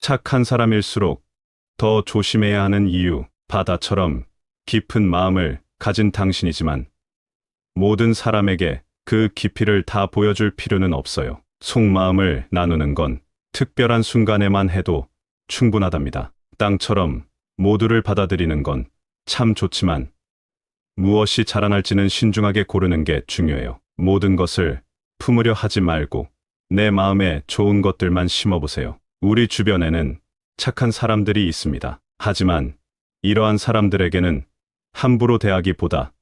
착한 사람일수록 더 조심해야 하는 이유, 바다처럼 깊은 마음을 가진 당신이지만 모든 사람에게 그 깊이를 다 보여줄 필요는 없어요. 속마음을 나누는 건 특별한 순간에만 해도 충분하답니다. 땅처럼 모두를 받아들이는 건 참 좋지만 무엇이 자라날지는 신중하게 고르는 게 중요해요. 모든 것을 품으려 하지 말고 내 마음에 좋은 것들만 심어보세요. 우리 주변에는 착한 사람들이 있습니다. 하지만 이러한 사람들에게는 함부로 대하기보다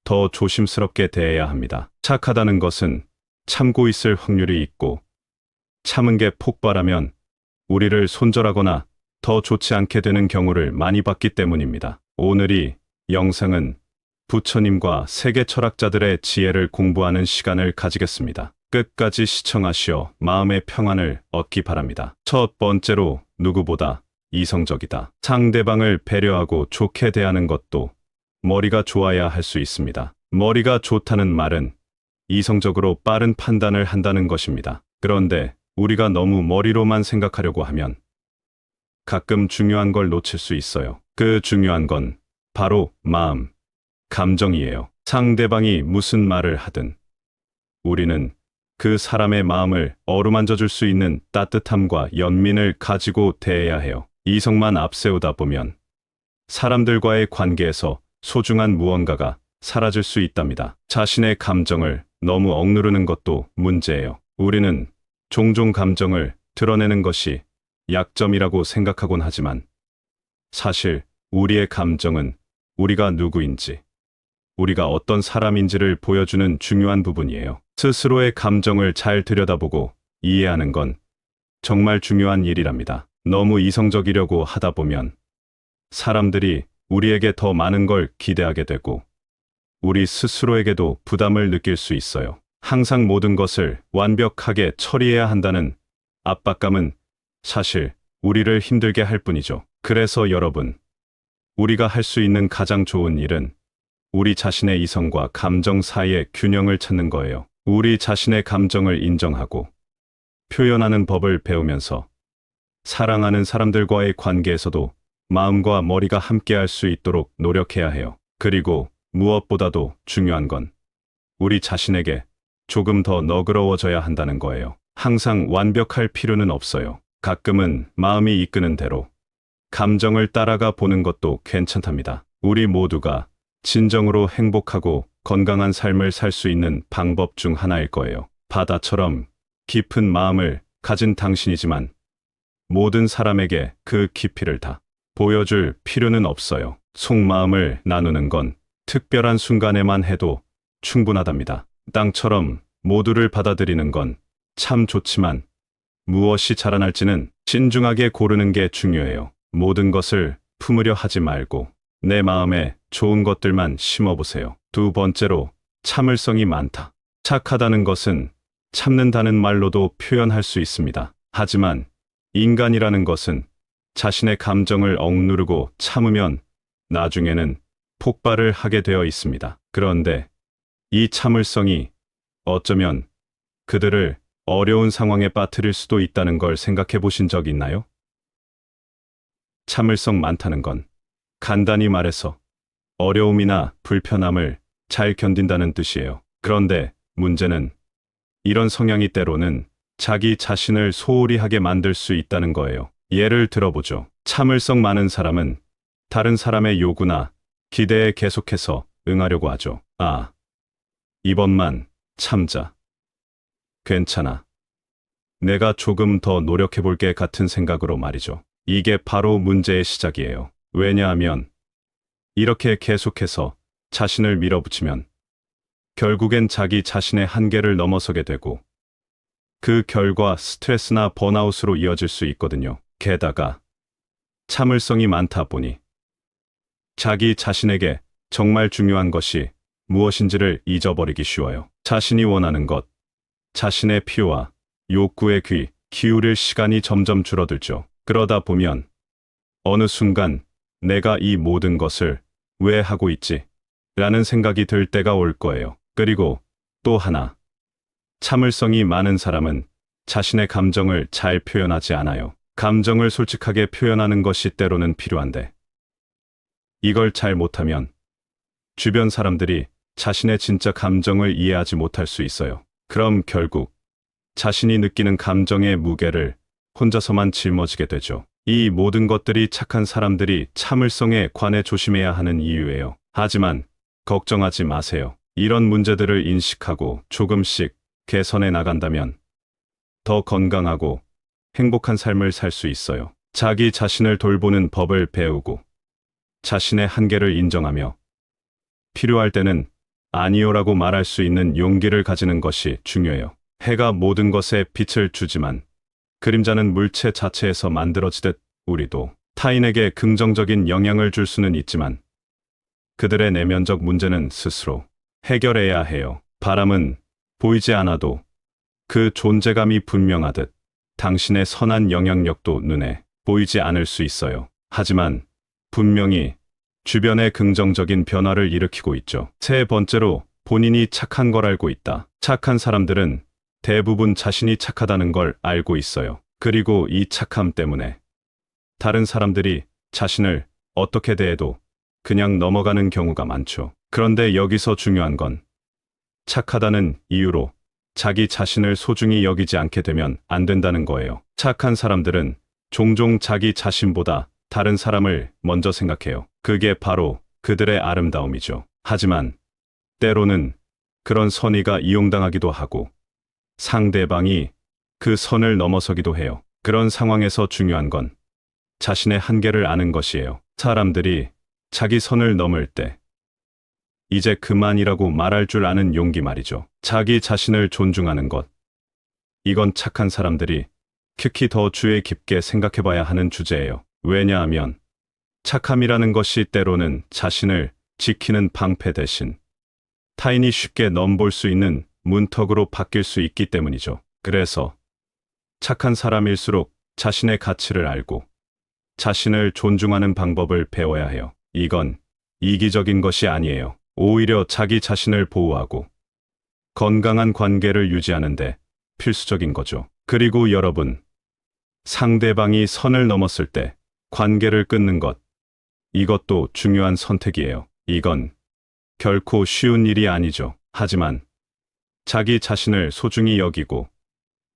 더 조심스럽게 대해야 합니다. 착하다는 것은 참고 있을 확률이 있고 참은 게 폭발하면 우리를 손절하거나 더 좋지 않게 되는 경우를 많이 봤기 때문입니다. 오늘 이 영상은 부처님과 세계 철학자들의 지혜를 공부하는 시간을 가지겠습니다. 끝까지 시청하시어 마음의 평안을 얻기 바랍니다. 첫 번째로 누구보다 이성적이다. 상대방을 배려하고 좋게 대하는 것도 머리가 좋아야 할 수 있습니다. 머리가 좋다는 말은 이성적으로 빠른 판단을 한다는 것입니다. 그런데 우리가 너무 머리로만 생각하려고 하면 가끔 중요한 걸 놓칠 수 있어요. 그 중요한 건 바로 마음, 감정이에요. 상대방이 무슨 말을 하든 우리는 그 사람의 마음을 어루만져 줄 수 있는 따뜻함과 연민을 가지고 대해야 해요. 이성만 앞세우다 보면 사람들과의 관계에서 소중한 무언가가 사라질 수 있답니다. 자신의 감정을 너무 억누르는 것도 문제예요. 우리는 종종 감정을 드러내는 것이 약점이라고 생각하곤 하지만 사실 우리의 감정은 우리가 누구인지, 우리가 어떤 사람인지를 보여주는 중요한 부분이에요. 스스로의 감정을 잘 들여다보고 이해하는 건 정말 중요한 일이랍니다. 너무 이성적이려고 하다 보면 사람들이 우리에게 더 많은 걸 기대하게 되고 우리 스스로에게도 부담을 느낄 수 있어요. 항상 모든 것을 완벽하게 처리해야 한다는 압박감은 사실 우리를 힘들게 할 뿐이죠. 그래서 여러분, 우리가 할 수 있는 가장 좋은 일은 우리 자신의 이성과 감정 사이의 균형을 찾는 거예요. 우리 자신의 감정을 인정하고 표현하는 법을 배우면서 사랑하는 사람들과의 관계에서도 마음과 머리가 함께할 수 있도록 노력해야 해요. 그리고 무엇보다도 중요한 건 우리 자신에게 조금 더 너그러워져야 한다는 거예요. 항상 완벽할 필요는 없어요. 가끔은 마음이 이끄는 대로 감정을 따라가 보는 것도 괜찮답니다. 우리 모두가 진정으로 행복하고 건강한 삶을 살 수 있는 방법 중 하나일 거예요. 바다처럼 깊은 마음을 가진 당신이지만 모든 사람에게 그 깊이를 다 보여줄 필요는 없어요. 속마음을 나누는 건 특별한 순간에만 해도 충분하답니다. 땅처럼 모두를 받아들이는 건 참 좋지만 무엇이 자라날지는 신중하게 고르는 게 중요해요. 모든 것을 품으려 하지 말고 내 마음에 좋은 것들만 심어보세요. 두 번째로 참을성이 많다. 착하다는 것은 참는다는 말로도 표현할 수 있습니다. 하지만 인간이라는 것은 자신의 감정을 억누르고 참으면 나중에는 폭발을 하게 되어 있습니다. 그런데 이 참을성이 어쩌면 그들을 어려운 상황에 빠뜨릴 수도 있다는 걸 생각해 보신 적 있나요? 참을성 많다는 건 간단히 말해서 어려움이나 불편함을 잘 견딘다는 뜻이에요. 그런데 문제는 이런 성향이 때로는 자기 자신을 소홀히 하게 만들 수 있다는 거예요. 예를 들어보죠. 참을성 많은 사람은 다른 사람의 요구나 기대에 계속해서 응하려고 하죠. 아, 이번만 참자. 괜찮아. 내가 조금 더 노력해볼게 같은 생각으로 말이죠. 이게 바로 문제의 시작이에요. 왜냐하면 이렇게 계속해서 자신을 밀어붙이면 결국엔 자기 자신의 한계를 넘어서게 되고 그 결과 스트레스나 번아웃으로 이어질 수 있거든요. 게다가 참을성이 많다 보니 자기 자신에게 정말 중요한 것이 무엇인지를 잊어버리기 쉬워요. 자신이 원하는 것, 자신의 필요와 욕구에 귀 기울일 시간이 점점 줄어들죠. 그러다 보면 어느 순간 내가 이 모든 것을 왜 하고 있지? 라는 생각이 들 때가 올 거예요. 그리고 또 하나, 참을성이 많은 사람은 자신의 감정을 잘 표현하지 않아요. 감정을 솔직하게 표현하는 것이 때로는 필요한데, 이걸 잘 못하면 주변 사람들이 자신의 진짜 감정을 이해하지 못할 수 있어요. 그럼 결국 자신이 느끼는 감정의 무게를 혼자서만 짊어지게 되죠. 이 모든 것들이 착한 사람들이 참을성에 관해 조심해야 하는 이유예요. 하지만 걱정하지 마세요. 이런 문제들을 인식하고 조금씩 개선해 나간다면 더 건강하고 행복한 삶을 살 수 있어요. 자기 자신을 돌보는 법을 배우고 자신의 한계를 인정하며 필요할 때는 아니요라고 말할 수 있는 용기를 가지는 것이 중요해요. 해가 모든 것에 빛을 주지만 그림자는 물체 자체에서 만들어지듯 우리도 타인에게 긍정적인 영향을 줄 수는 있지만 그들의 내면적 문제는 스스로 해결해야 해요. 바람은 보이지 않아도 그 존재감이 분명하듯 당신의 선한 영향력도 눈에 보이지 않을 수 있어요. 하지만 분명히 주변에 긍정적인 변화를 일으키고 있죠. 세 번째로, 본인이 착한 걸 알고 있다. 착한 사람들은 대부분 자신이 착하다는 걸 알고 있어요. 그리고 이 착함 때문에 다른 사람들이 자신을 어떻게 대해도 그냥 넘어가는 경우가 많죠. 그런데 여기서 중요한 건 착하다는 이유로 자기 자신을 소중히 여기지 않게 되면 안 된다는 거예요. 착한 사람들은 종종 자기 자신보다 다른 사람을 먼저 생각해요. 그게 바로 그들의 아름다움이죠. 하지만 때로는 그런 선의가 이용당하기도 하고 상대방이 그 선을 넘어서기도 해요. 그런 상황에서 중요한 건 자신의 한계를 아는 것이에요. 사람들이 자기 선을 넘을 때 이제 그만이라고 말할 줄 아는 용기 말이죠. 자기 자신을 존중하는 것. 이건 착한 사람들이 특히 더 주의 깊게 생각해 봐야 하는 주제예요. 왜냐하면 착함이라는 것이 때로는 자신을 지키는 방패 대신 타인이 쉽게 넘볼 수 있는 문턱으로 바뀔 수 있기 때문이죠. 그래서 착한 사람일수록 자신의 가치를 알고 자신을 존중하는 방법을 배워야 해요. 이건 이기적인 것이 아니에요. 오히려 자기 자신을 보호하고 건강한 관계를 유지하는데 필수적인 거죠. 그리고 여러분, 상대방이 선을 넘었을 때 관계를 끊는 것, 이것도 중요한 선택이에요. 이건 결코 쉬운 일이 아니죠. 하지만 자기 자신을 소중히 여기고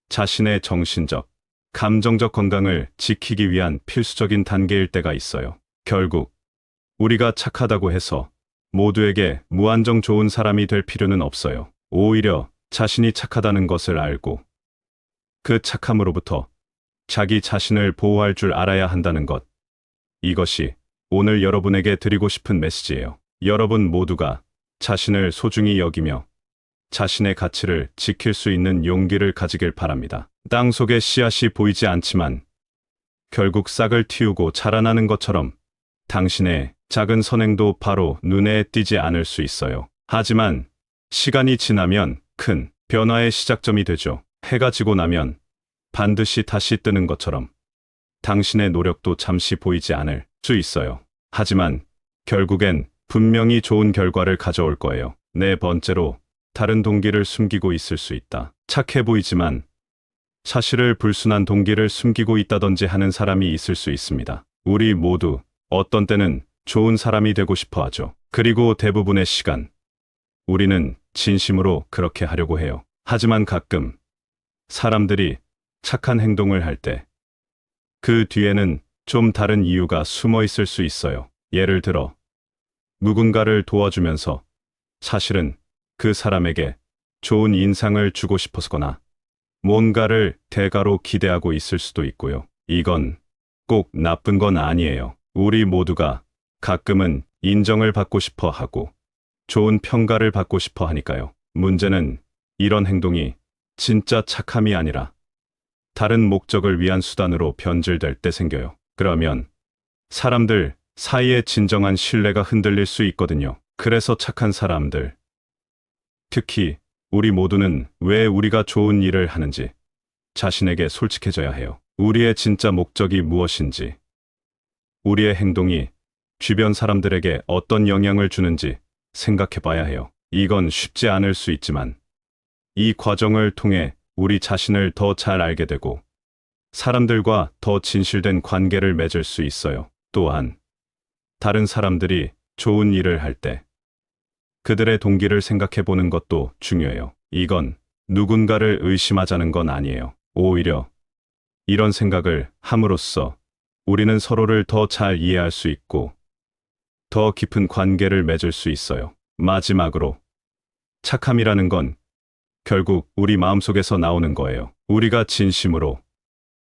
자신의 정신적, 감정적 건강을 지키기 위한 필수적인 단계일 때가 있어요. 결국 우리가 착하다고 해서 모두에게 무한정 좋은 사람이 될 필요는 없어요. 오히려 자신이 착하다는 것을 알고 그 착함으로부터 자기 자신을 보호할 줄 알아야 한다는 것. 이것이 오늘 여러분에게 드리고 싶은 메시지예요. 여러분 모두가 자신을 소중히 여기며 자신의 가치를 지킬 수 있는 용기를 가지길 바랍니다. 땅 속에 씨앗이 보이지 않지만 결국 싹을 틔우고 자라나는 것처럼 당신의 작은 선행도 바로 눈에 띄지 않을 수 있어요. 하지만 시간이 지나면 큰 변화의 시작점이 되죠. 해가 지고 나면 반드시 다시 뜨는 것처럼 당신의 노력도 잠시 보이지 않을 수 있어요. 하지만 결국엔 분명히 좋은 결과를 가져올 거예요. 네 번째로, 다른 동기를 숨기고 있을 수 있다. 착해 보이지만 사실을 불순한 동기를 숨기고 있다든지 하는 사람이 있을 수 있습니다. 우리 모두 어떤 때는 좋은 사람이 되고 싶어 하죠. 그리고 대부분의 시간 우리는 진심으로 그렇게 하려고 해요. 하지만 가끔 사람들이 착한 행동을 할 때 그 뒤에는 좀 다른 이유가 숨어 있을 수 있어요. 예를 들어 누군가를 도와주면서 사실은 그 사람에게 좋은 인상을 주고 싶어서거나 뭔가를 대가로 기대하고 있을 수도 있고요. 이건 꼭 나쁜 건 아니에요. 우리 모두가 가끔은 인정을 받고 싶어 하고 좋은 평가를 받고 싶어 하니까요. 문제는 이런 행동이 진짜 착함이 아니라 다른 목적을 위한 수단으로 변질될 때 생겨요. 그러면 사람들 사이의 진정한 신뢰가 흔들릴 수 있거든요. 그래서 착한 사람들, 특히 우리 모두는 왜 우리가 좋은 일을 하는지 자신에게 솔직해져야 해요. 우리의 진짜 목적이 무엇인지, 우리의 행동이 주변 사람들에게 어떤 영향을 주는지 생각해 봐야 해요. 이건 쉽지 않을 수 있지만 이 과정을 통해 우리 자신을 더 잘 알게 되고 사람들과 더 진실된 관계를 맺을 수 있어요. 또한 다른 사람들이 좋은 일을 할 때 그들의 동기를 생각해 보는 것도 중요해요. 이건 누군가를 의심하자는 건 아니에요. 오히려 이런 생각을 함으로써 우리는 서로를 더 잘 이해할 수 있고 더 깊은 관계를 맺을 수 있어요. 마지막으로 착함이라는 건 결국 우리 마음속에서 나오는 거예요. 우리가 진심으로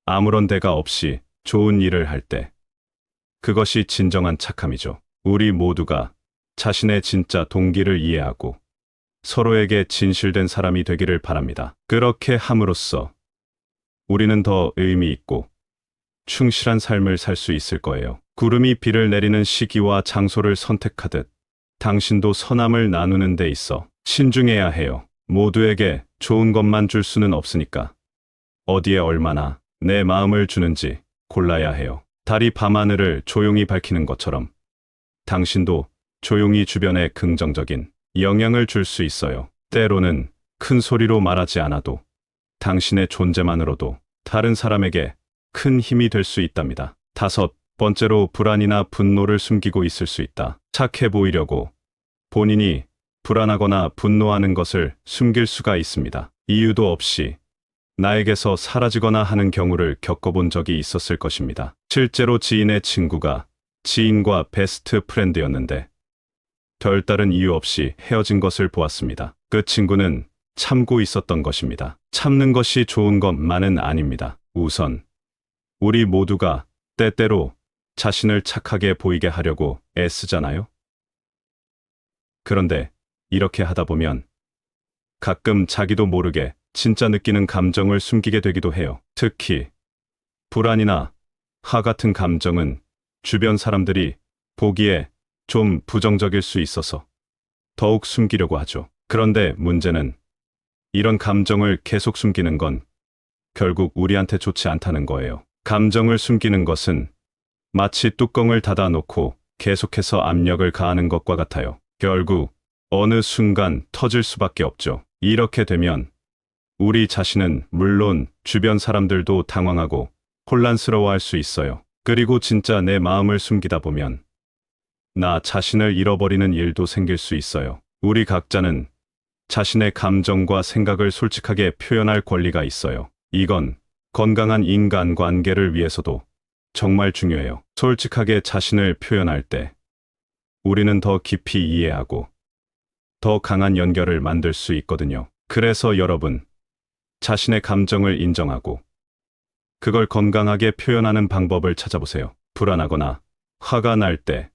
아무런 대가 없이 좋은 일을 할 때 그것이 진정한 착함이죠. 우리 모두가 자신의 진짜 동기를 이해하고 서로에게 진실된 사람이 되기를 바랍니다. 그렇게 함으로써 우리는 더 의미 있고 충실한 삶을 살 수 있을 거예요. 구름이 비를 내리는 시기와 장소를 선택하듯 당신도 선함을 나누는 데 있어 신중해야 해요. 모두에게 좋은 것만 줄 수는 없으니까 어디에 얼마나 내 마음을 주는지 골라야 해요. 달이 밤하늘을 조용히 밝히는 것처럼 당신도 조용히 주변에 긍정적인 영향을 줄 수 있어요. 때로는 큰 소리로 말하지 않아도 당신의 존재만으로도 다른 사람에게 큰 힘이 될 수 있답니다. 5번째로 불안이나 분노를 숨기고 있을 수 있다. 착해 보이려고 본인이 불안하거나 분노하는 것을 숨길 수가 있습니다. 이유도 없이 나에게서 사라지거나 하는 경우를 겪어본 적이 있었을 것입니다. 실제로 지인의 친구가 지인과 베스트 프렌드였는데 별다른 이유 없이 헤어진 것을 보았습니다. 그 친구는 참고 있었던 것입니다. 참는 것이 좋은 것만은 아닙니다. 우선 우리 모두가 때때로 자신을 착하게 보이게 하려고 애쓰잖아요. 그런데 이렇게 하다 보면 가끔 자기도 모르게 진짜 느끼는 감정을 숨기게 되기도 해요. 특히 불안이나 화 같은 감정은 주변 사람들이 보기에 좀 부정적일 수 있어서 더욱 숨기려고 하죠. 그런데 문제는 이런 감정을 계속 숨기는 건 결국 우리한테 좋지 않다는 거예요. 감정을 숨기는 것은 마치 뚜껑을 닫아놓고 계속해서 압력을 가하는 것과 같아요. 결국 어느 순간 터질 수밖에 없죠. 이렇게 되면 우리 자신은 물론 주변 사람들도 당황하고 혼란스러워할 수 있어요. 그리고 진짜 내 마음을 숨기다 보면 나 자신을 잃어버리는 일도 생길 수 있어요. 우리 각자는 자신의 감정과 생각을 솔직하게 표현할 권리가 있어요. 이건 건강한 인간관계를 위해서도 정말 중요해요. 솔직하게 자신을 표현할 때 우리는 더 깊이 이해하고 더 강한 연결을 만들 수 있거든요. 그래서 여러분, 자신의 감정을 인정하고 그걸 건강하게 표현하는 방법을 찾아보세요. 불안하거나 화가 날 때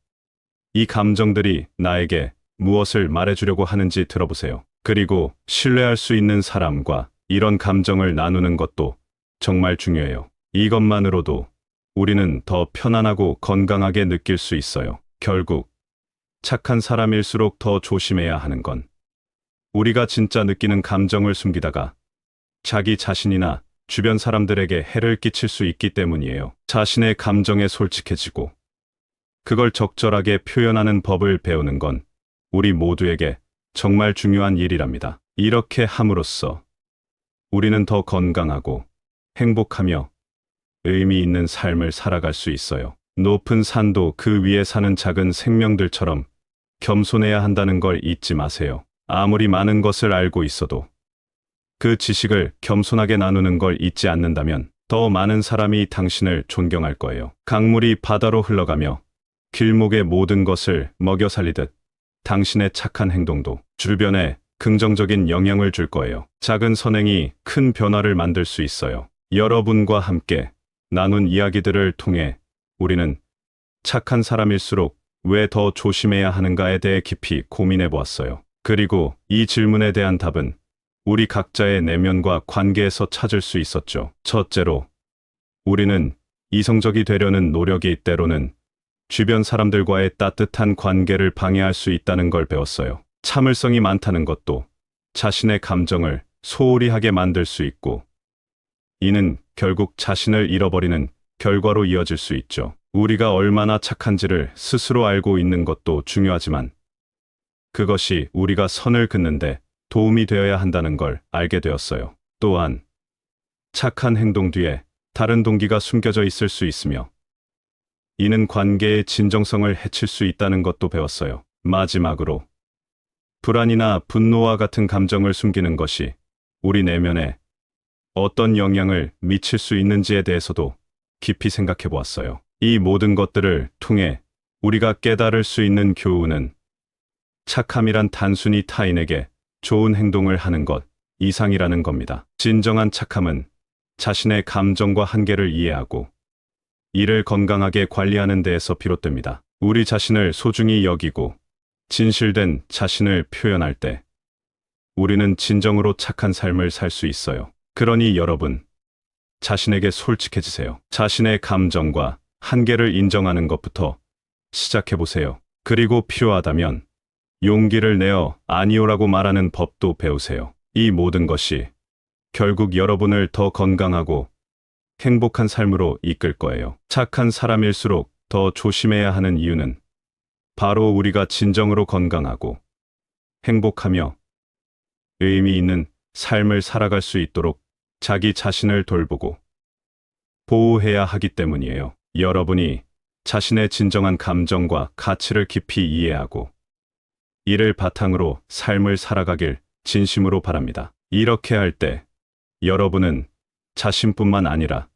이 감정들이 나에게 무엇을 말해주려고 하는지 들어보세요. 그리고 신뢰할 수 있는 사람과 이런 감정을 나누는 것도 정말 중요해요. 이것만으로도 우리는 더 편안하고 건강하게 느낄 수 있어요. 결국 착한 사람일수록 더 조심해야 하는 건 우리가 진짜 느끼는 감정을 숨기다가 자기 자신이나 주변 사람들에게 해를 끼칠 수 있기 때문이에요. 자신의 감정에 솔직해지고 그걸 적절하게 표현하는 법을 배우는 건 우리 모두에게 정말 중요한 일이랍니다. 이렇게 함으로써 우리는 더 건강하고 행복하며 의미 있는 삶을 살아갈 수 있어요. 높은 산도 그 위에 사는 작은 생명들처럼 겸손해야 한다는 걸 잊지 마세요. 아무리 많은 것을 알고 있어도 그 지식을 겸손하게 나누는 걸 잊지 않는다면 더 많은 사람이 당신을 존경할 거예요. 강물이 바다로 흘러가며 길목의 모든 것을 먹여 살리듯 당신의 착한 행동도 주변에 긍정적인 영향을 줄 거예요. 작은 선행이 큰 변화를 만들 수 있어요. 여러분과 함께 나눈 이야기들을 통해 우리는 착한 사람일수록 왜 더 조심해야 하는가에 대해 깊이 고민해 보았어요. 그리고 이 질문에 대한 답은 우리 각자의 내면과 관계에서 찾을 수 있었죠. 첫째로, 우리는 이성적이 되려는 노력이 때로는 주변 사람들과의 따뜻한 관계를 방해할 수 있다는 걸 배웠어요. 참을성이 많다는 것도 자신의 감정을 소홀히 하게 만들 수 있고, 이는 결국 자신을 잃어버리는 결과로 이어질 수 있죠. 우리가 얼마나 착한지를 스스로 알고 있는 것도 중요하지만, 그것이 우리가 선을 긋는데 도움이 되어야 한다는 걸 알게 되었어요. 또한 착한 행동 뒤에 다른 동기가 숨겨져 있을 수 있으며 이는 관계의 진정성을 해칠 수 있다는 것도 배웠어요. 마지막으로 불안이나 분노와 같은 감정을 숨기는 것이 우리 내면에 어떤 영향을 미칠 수 있는지에 대해서도 깊이 생각해 보았어요. 이 모든 것들을 통해 우리가 깨달을 수 있는 교훈은 착함이란 단순히 타인에게 좋은 행동을 하는 것 이상이라는 겁니다. 진정한 착함은 자신의 감정과 한계를 이해하고 이를 건강하게 관리하는 데에서 비롯됩니다. 우리 자신을 소중히 여기고 진실된 자신을 표현할 때 우리는 진정으로 착한 삶을 살 수 있어요. 그러니 여러분, 자신에게 솔직해지세요. 자신의 감정과 한계를 인정하는 것부터 시작해보세요. 그리고 필요하다면 용기를 내어 아니오라고 말하는 법도 배우세요. 이 모든 것이 결국 여러분을 더 건강하고 행복한 삶으로 이끌 거예요. 착한 사람일수록 더 조심해야 하는 이유는 바로 우리가 진정으로 건강하고 행복하며 의미 있는 삶을 살아갈 수 있도록 자기 자신을 돌보고 보호해야 하기 때문이에요. 여러분이 자신의 진정한 감정과 가치를 깊이 이해하고 이를 바탕으로 삶을 살아가길 진심으로 바랍니다. 이렇게 할 때 여러분은 자신뿐만 아니라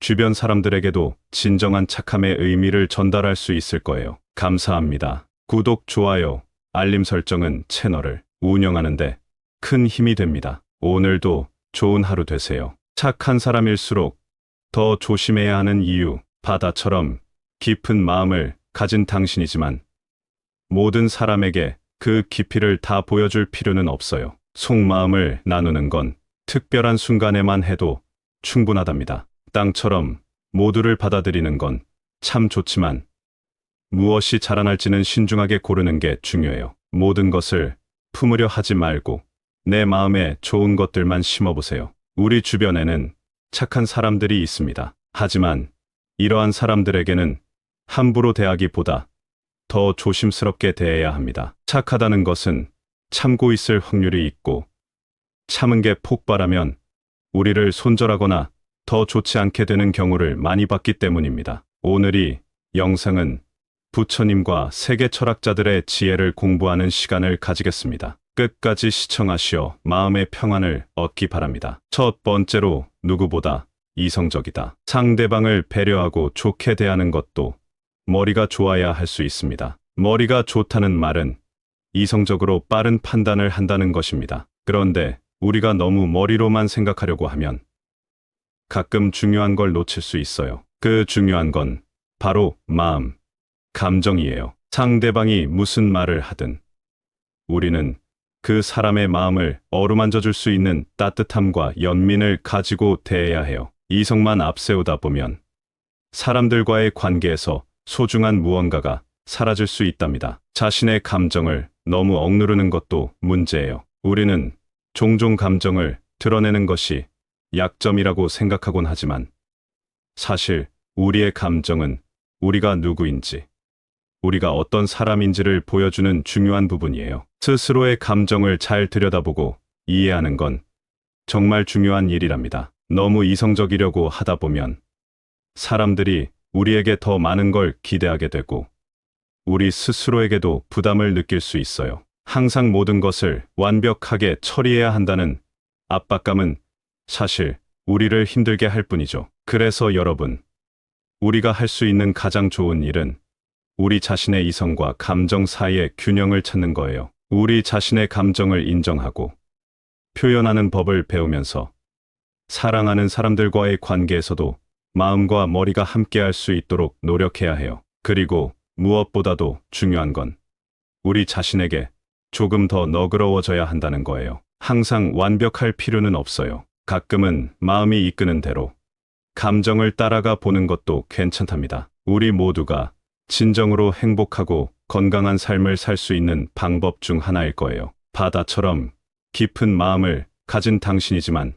주변 사람들에게도 진정한 착함의 의미를 전달할 수 있을 거예요. 감사합니다. 구독, 좋아요, 알림 설정은 채널을 운영하는데 큰 힘이 됩니다. 오늘도 좋은 하루 되세요. 착한 사람일수록 더 조심해야 하는 이유, 바다처럼 깊은 마음을 가진 당신이지만 모든 사람에게 그 깊이를 다 보여줄 필요는 없어요. 속마음을 나누는 건 특별한 순간에만 해도 충분하답니다. 땅처럼 모두를 받아들이는 건 참 좋지만 무엇이 자라날지는 신중하게 고르는 게 중요해요. 모든 것을 품으려 하지 말고 내 마음에 좋은 것들만 심어보세요. 우리 주변에는 착한 사람들이 있습니다. 하지만 이러한 사람들에게는 함부로 대하기보다 더 조심스럽게 대해야 합니다. 착하다는 것은 참고 있을 확률이 있고 참은 게 폭발하면 우리를 손절하거나 더 좋지 않게 되는 경우를 많이 봤기 때문입니다. 오늘 이 영상은 부처님과 세계 철학자들의 지혜를 공부하는 시간을 가지겠습니다. 끝까지 시청하시어 마음의 평안을 얻기 바랍니다. 첫 번째로 누구보다 이성적이다. 상대방을 배려하고 좋게 대하는 것도 머리가 좋아야 할 수 있습니다. 머리가 좋다는 말은 이성적으로 빠른 판단을 한다는 것입니다. 그런데 우리가 너무 머리로만 생각하려고 하면 가끔 중요한 걸 놓칠 수 있어요. 그 중요한 건 바로 마음, 감정이에요. 상대방이 무슨 말을 하든 우리는 그 사람의 마음을 어루만져 줄 수 있는 따뜻함과 연민을 가지고 대해야 해요. 이성만 앞세우다 보면 사람들과의 관계에서 소중한 무언가가 사라질 수 있답니다. 자신의 감정을 너무 억누르는 것도 문제예요. 우리는 종종 감정을 드러내는 것이 약점이라고 생각하곤 하지만 사실 우리의 감정은 우리가 누구인지, 우리가 어떤 사람인지를 보여주는 중요한 부분이에요. 스스로의 감정을 잘 들여다보고 이해하는 건 정말 중요한 일이랍니다. 너무 이성적이려고 하다 보면 사람들이 우리에게 더 많은 걸 기대하게 되고 우리 스스로에게도 부담을 느낄 수 있어요. 항상 모든 것을 완벽하게 처리해야 한다는 압박감은 사실 우리를 힘들게 할 뿐이죠. 그래서 여러분, 우리가 할 수 있는 가장 좋은 일은 우리 자신의 이성과 감정 사이의 균형을 찾는 거예요. 우리 자신의 감정을 인정하고 표현하는 법을 배우면서 사랑하는 사람들과의 관계에서도 마음과 머리가 함께할 수 있도록 노력해야 해요. 그리고 무엇보다도 중요한 건 우리 자신에게 조금 더 너그러워져야 한다는 거예요. 항상 완벽할 필요는 없어요. 가끔은 마음이 이끄는 대로 감정을 따라가 보는 것도 괜찮답니다. 우리 모두가 진정으로 행복하고 건강한 삶을 살 수 있는 방법 중 하나일 거예요. 바다처럼 깊은 마음을 가진 당신이지만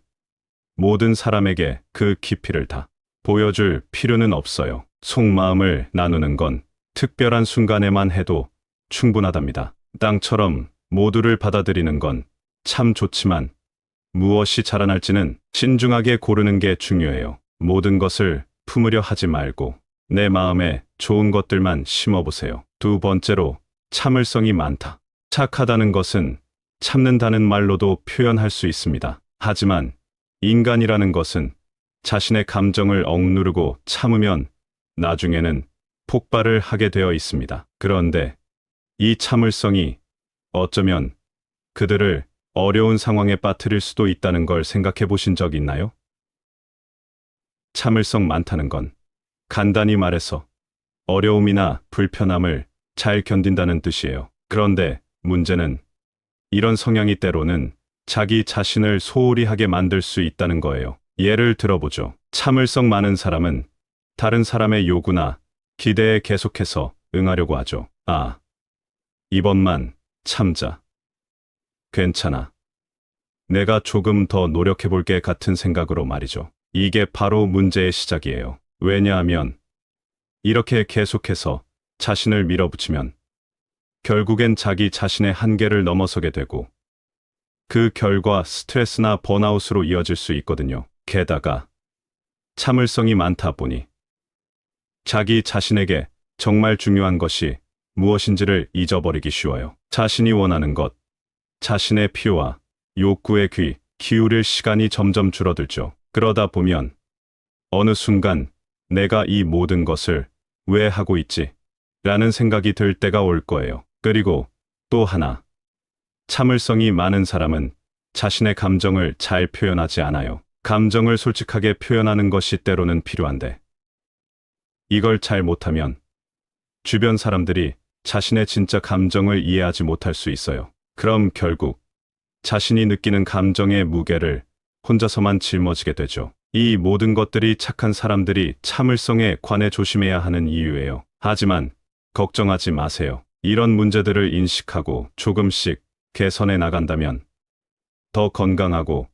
모든 사람에게 그 깊이를 다 보여줄 필요는 없어요. 속마음을 나누는 건 특별한 순간에만 해도 충분하답니다. 땅처럼 모두를 받아들이는 건 참 좋지만 무엇이 자라날지는 신중하게 고르는 게 중요해요. 모든 것을 품으려 하지 말고 내 마음에 좋은 것들만 심어보세요. 두 번째로, 참을성이 많다. 착하다는 것은 참는다는 말로도 표현할 수 있습니다. 하지만 인간이라는 것은 자신의 감정을 억누르고 참으면 나중에는 폭발을 하게 되어 있습니다. 그런데 이 참을성이 어쩌면 그들을 어려운 상황에 빠뜨릴 수도 있다는 걸 생각해 보신 적 있나요? 참을성 많다는 건 간단히 말해서 어려움이나 불편함을 잘 견딘다는 뜻이에요. 그런데 문제는 이런 성향이 때로는 자기 자신을 소홀히 하게 만들 수 있다는 거예요. 예를 들어보죠. 참을성 많은 사람은 다른 사람의 요구나 기대에 계속해서 응하려고 하죠. 아, 이번만 참자. 괜찮아. 내가 조금 더 노력해 볼게 같은 생각으로 말이죠. 이게 바로 문제의 시작이에요. 왜냐하면 이렇게 계속해서 자신을 밀어붙이면 결국엔 자기 자신의 한계를 넘어서게 되고 그 결과 스트레스나 번아웃으로 이어질 수 있거든요. 게다가 참을성이 많다 보니 자기 자신에게 정말 중요한 것이 무엇인지를 잊어버리기 쉬워요. 자신이 원하는 것, 자신의 필요와 욕구에 귀 기울일 시간이 점점 줄어들죠. 그러다 보면 어느 순간 내가 이 모든 것을 왜 하고 있지? 라는 생각이 들 때가 올 거예요. 그리고 또 하나, 참을성이 많은 사람은 자신의 감정을 잘 표현하지 않아요. 감정을 솔직하게 표현하는 것이 때로는 필요한데 이걸 잘 못하면 주변 사람들이 자신의 진짜 감정을 이해하지 못할 수 있어요. 그럼 결국 자신이 느끼는 감정의 무게를 혼자서만 짊어지게 되죠. 이 모든 것들이 착한 사람들이 참을성에 관해 조심해야 하는 이유예요. 하지만 걱정하지 마세요. 이런 문제들을 인식하고 조금씩 개선해 나간다면 더 건강하고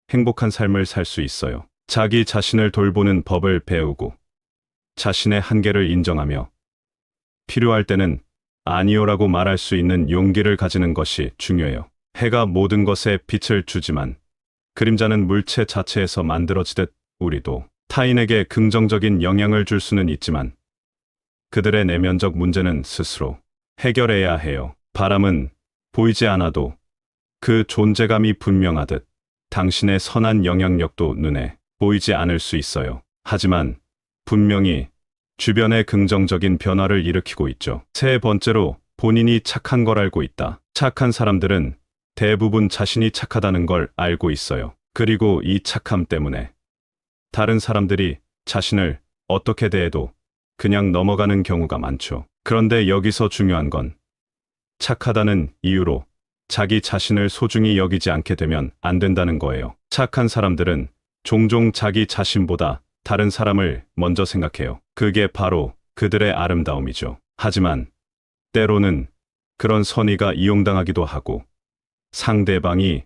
행복한 삶을 살 수 있어요. 자기 자신을 돌보는 법을 배우고 자신의 한계를 인정하며 필요할 때는 아니요라고 말할 수 있는 용기를 가지는 것이 중요해요. 해가 모든 것에 빛을 주지만 그림자는 물체 자체에서 만들어지듯 우리도 타인에게 긍정적인 영향을 줄 수는 있지만 그들의 내면적 문제는 스스로 해결해야 해요. 바람은 보이지 않아도 그 존재감이 분명하듯 당신의 선한 영향력도 눈에 보이지 않을 수 있어요. 하지만 분명히 주변에 긍정적인 변화를 일으키고 있죠. 세 번째로, 본인이 착한 걸 알고 있다. 착한 사람들은 대부분 자신이 착하다는 걸 알고 있어요. 그리고 이 착함 때문에 다른 사람들이 자신을 어떻게 대해도 그냥 넘어가는 경우가 많죠. 그런데 여기서 중요한 건 착하다는 이유로 자기 자신을 소중히 여기지 않게 되면 안 된다는 거예요. 착한 사람들은 종종 자기 자신보다 다른 사람을 먼저 생각해요. 그게 바로 그들의 아름다움이죠. 하지만 때로는 그런 선의가 이용당하기도 하고 상대방이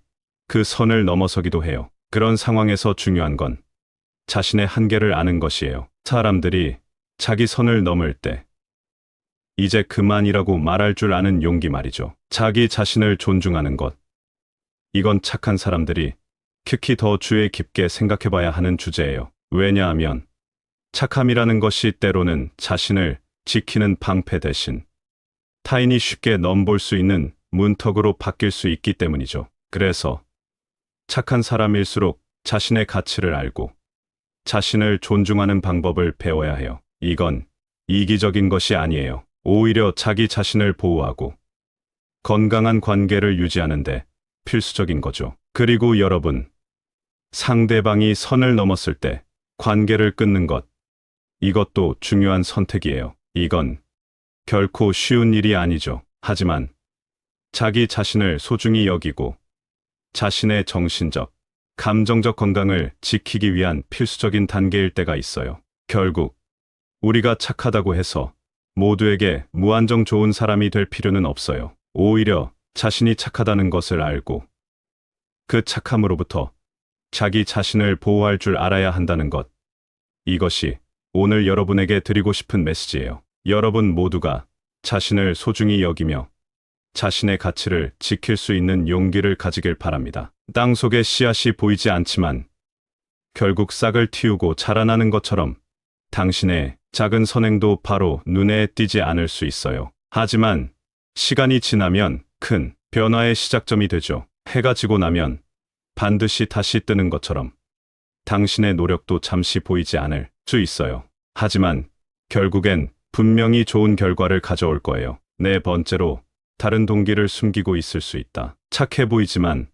그 선을 넘어서기도 해요. 그런 상황에서 중요한 건 자신의 한계를 아는 것이에요. 사람들이 자기 선을 넘을 때 이제 그만이라고 말할 줄 아는 용기 말이죠. 자기 자신을 존중하는 것. 이건 착한 사람들이 특히 더 주의 깊게 생각해 봐야 하는 주제예요. 왜냐하면 착함이라는 것이 때로는 자신을 지키는 방패 대신 타인이 쉽게 넘볼 수 있는 문턱으로 바뀔 수 있기 때문이죠. 그래서 착한 사람일수록 자신의 가치를 알고 자신을 존중하는 방법을 배워야 해요. 이건 이기적인 것이 아니에요. 오히려 자기 자신을 보호하고 건강한 관계를 유지하는데 필수적인 거죠. 그리고 여러분, 상대방이 선을 넘었을 때 관계를 끊는 것, 이것도 중요한 선택이에요. 이건 결코 쉬운 일이 아니죠. 하지만 자기 자신을 소중히 여기고 자신의 정신적, 감정적 건강을 지키기 위한 필수적인 단계일 때가 있어요. 결국 우리가 착하다고 해서 모두에게 무한정 좋은 사람이 될 필요는 없어요. 오히려 자신이 착하다는 것을 알고 그 착함으로부터 자기 자신을 보호할 줄 알아야 한다는 것. 이것이 오늘 여러분에게 드리고 싶은 메시지예요. 여러분 모두가 자신을 소중히 여기며 자신의 가치를 지킬 수 있는 용기를 가지길 바랍니다. 땅 속에 씨앗이 보이지 않지만 결국 싹을 틔우고 자라나는 것처럼 당신의 작은 선행도 바로 눈에 띄지 않을 수 있어요. 하지만 시간이 지나면 큰 변화의 시작점이 되죠. 해가 지고 나면 반드시 다시 뜨는 것처럼 당신의 노력도 잠시 보이지 않을 수 있어요. 하지만 결국엔 분명히 좋은 결과를 가져올 거예요. 네 번째로, 다른 동기를 숨기고 있을 수 있다. 착해 보이지만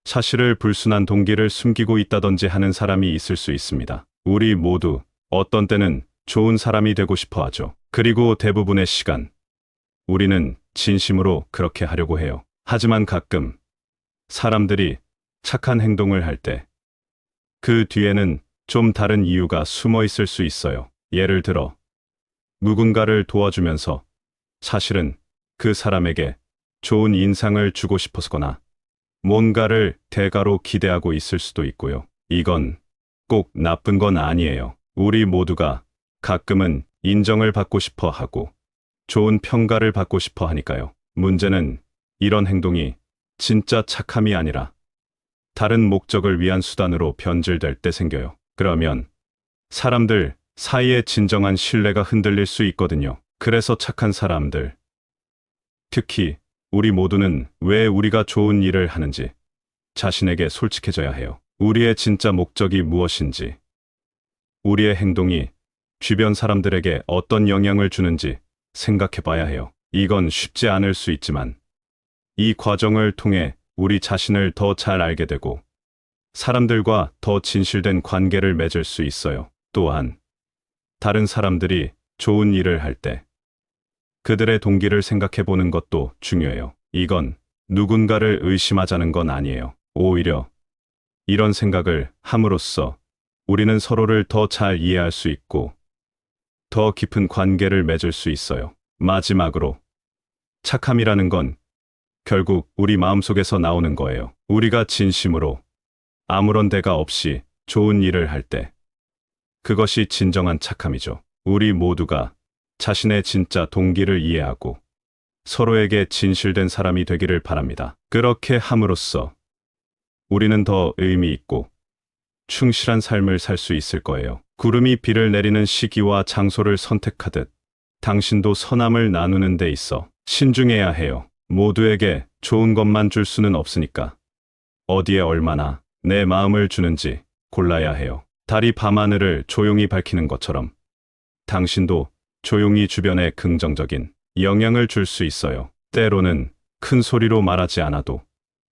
사실을 불순한 동기를 숨기고 있다든지 하는 사람이 있을 수 있습니다. 우리 모두 어떤 때는 좋은 사람이 되고 싶어 하죠. 그리고 대부분의 시간, 우리는 진심으로 그렇게 하려고 해요. 하지만 가끔 사람들이 착한 행동을 할 때 그 뒤에는 좀 다른 이유가 숨어 있을 수 있어요. 예를 들어, 누군가를 도와주면서 사실은 그 사람에게 좋은 인상을 주고 싶어서거나 뭔가를 대가로 기대하고 있을 수도 있고요. 이건 꼭 나쁜 건 아니에요. 우리 모두가 가끔은 인정을 받고 싶어 하고 좋은 평가를 받고 싶어 하니까요. 문제는 이런 행동이 진짜 착함이 아니라 다른 목적을 위한 수단으로 변질될 때 생겨요. 그러면 사람들 사이의 진정한 신뢰가 흔들릴 수 있거든요. 그래서 착한 사람들, 특히 우리 모두는 왜 우리가 좋은 일을 하는지 자신에게 솔직해져야 해요. 우리의 진짜 목적이 무엇인지, 우리의 행동이 주변 사람들에게 어떤 영향을 주는지 생각해 봐야 해요. 이건 쉽지 않을 수 있지만 이 과정을 통해 우리 자신을 더 잘 알게 되고 사람들과 더 진실된 관계를 맺을 수 있어요. 또한 다른 사람들이 좋은 일을 할 때 그들의 동기를 생각해 보는 것도 중요해요. 이건 누군가를 의심하자는 건 아니에요. 오히려 이런 생각을 함으로써 우리는 서로를 더 잘 이해할 수 있고 더 깊은 관계를 맺을 수 있어요. 마지막으로, 착함이라는 건 결국 우리 마음속에서 나오는 거예요. 우리가 진심으로 아무런 대가 없이 좋은 일을 할 때 그것이 진정한 착함이죠. 우리 모두가 자신의 진짜 동기를 이해하고 서로에게 진실된 사람이 되기를 바랍니다. 그렇게 함으로써 우리는 더 의미 있고 충실한 삶을 살 수 있을 거예요. 구름이 비를 내리는 시기와 장소를 선택하듯 당신도 선함을 나누는 데 있어 신중해야 해요. 모두에게 좋은 것만 줄 수는 없으니까 어디에 얼마나 내 마음을 주는지 골라야 해요. 달이 밤하늘을 조용히 밝히는 것처럼 당신도 조용히 주변에 긍정적인 영향을 줄 수 있어요. 때로는 큰 소리로 말하지 않아도